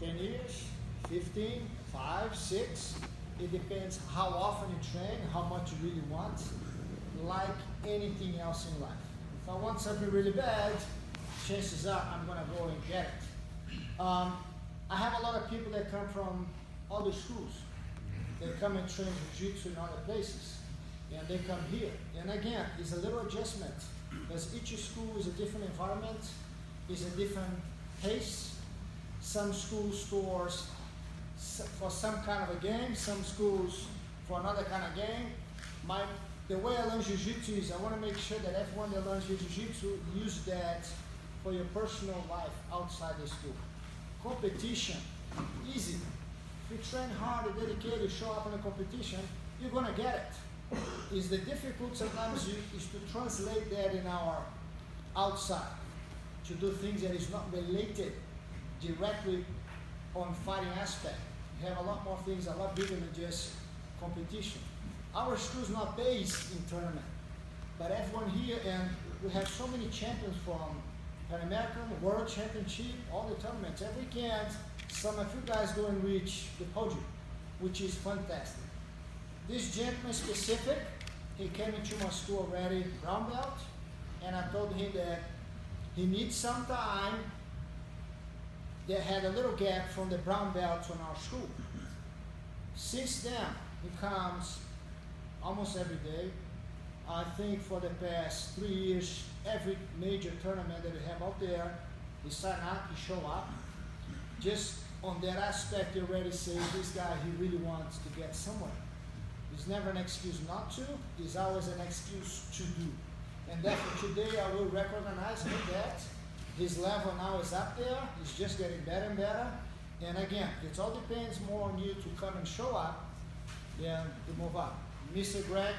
10 years, 15, 5, 6. It depends how often you train, how much you really want. Like anything else in life. If I want something really bad, chances are I'm gonna go and get it. I have a lot of people that come from other schools. They come and train Jiu-Jitsu in other places. And they come here. And again, it's a little adjustment. Because each school is a different environment, is a different pace. Some schools stores for some kind of a game, some schools for another kind of game. The way I learn Jiu-Jitsu is I want to make sure that everyone that learns Jiu-Jitsu use that for your personal life outside the school. Competition, easy. If you train hard, you're dedicated, show up in a competition, you're going to get it. Is the difficult sometimes is to translate that in our outside, to do things that is not related directly on fighting aspect. You have a lot more things, a lot bigger than just competition. Our school's not based in tournament, but everyone here, and we have so many champions from Pan American, World Championship, all the tournaments. Every weekend, some of you guys go and reach the podium, which is fantastic. This gentleman specific, he came into my school already, brown belt, and I told him that he needs some time. They had a little gap from the brown belt on our school. Since then, he comes almost every day. I think for the past 3 years, every major tournament that we have out there, he sign up, he show up. Just on that aspect, you already say this guy, he really wants to get somewhere. It's never an excuse not to, it's always an excuse to do. And therefore today I will recognize him that his level now is up there, he's just getting better and better. And again, it all depends more on you to come and show up than to move up. Mr. Greg.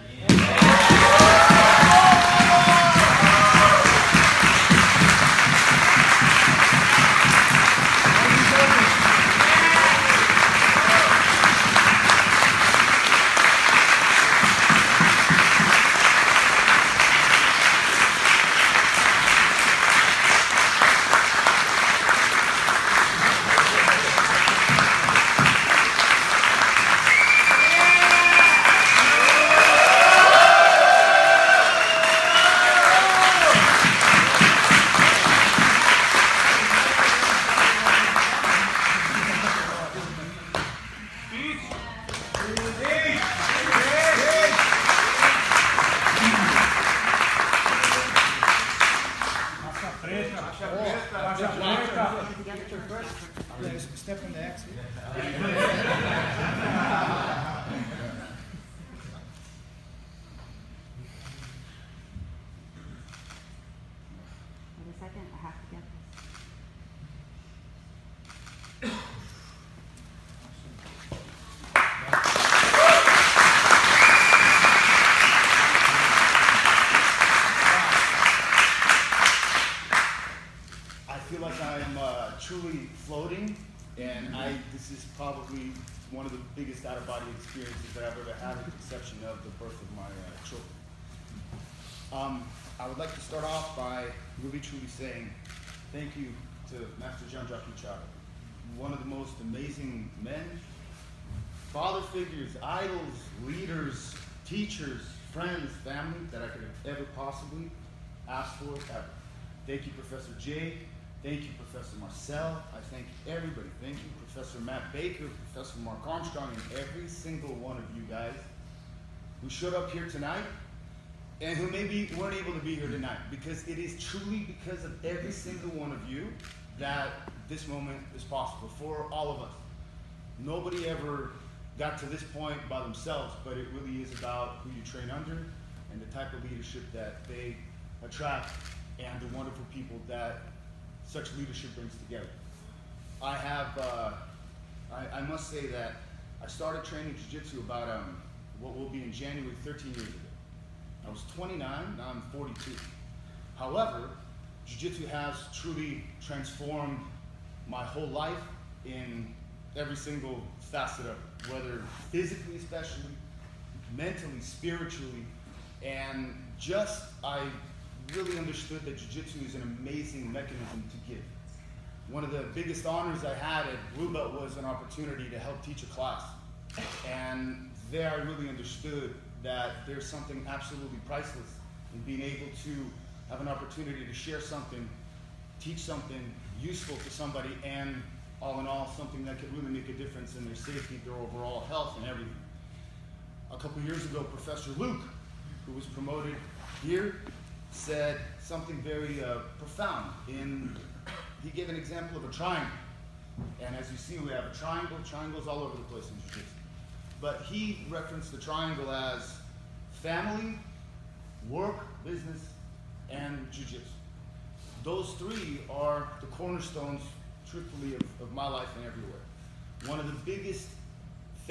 Step in the X. Wait a second, I have to get this. I feel like I'm truly floating, and this is probably one of the biggest out-of-body experiences that I've ever had, with the exception of the birth of my children. I would like to start off by really truly saying thank you to Master Jacques Machado, one of the most amazing men, father figures, idols, leaders, teachers, friends, family that I could have ever possibly asked for ever. Thank you, Professor J. Thank you, Professor Marcel. I thank everybody. Thank you, Professor Matt Baker, Professor Mark Armstrong, and every single one of you guys who showed up here tonight and who maybe weren't able to be here tonight, because it is truly because of every single one of you that this moment is possible for all of us. Nobody ever got to this point by themselves, but it really is about who you train under and the type of leadership that they attract and the wonderful people that such leadership brings together. I have, I must say that I started training Jiu-Jitsu about what will be in January 13 years ago. I was 29, now I'm 42. However, Jiu-Jitsu has truly transformed my whole life in every single facet of it, whether physically especially, mentally, spiritually, and just I really understood that Jiu-Jitsu is an amazing mechanism to give. one of the biggest honors I had at Blue Belt was an opportunity to help teach a class. And there I really understood that there's something absolutely priceless in being able to have an opportunity to share something, teach something useful to somebody, and all in all, something that could really make a difference in their safety, their overall health, and everything. A couple years ago, Professor Luke, who was promoted here, said something very profound. He gave an example of a triangle. And as you see, we have a triangle, triangles all over the place in Jiu-Jitsu. But he referenced the triangle as family, work, business, and Jiu-Jitsu. Those three are the cornerstones, truthfully, of my life and everywhere. One of the biggest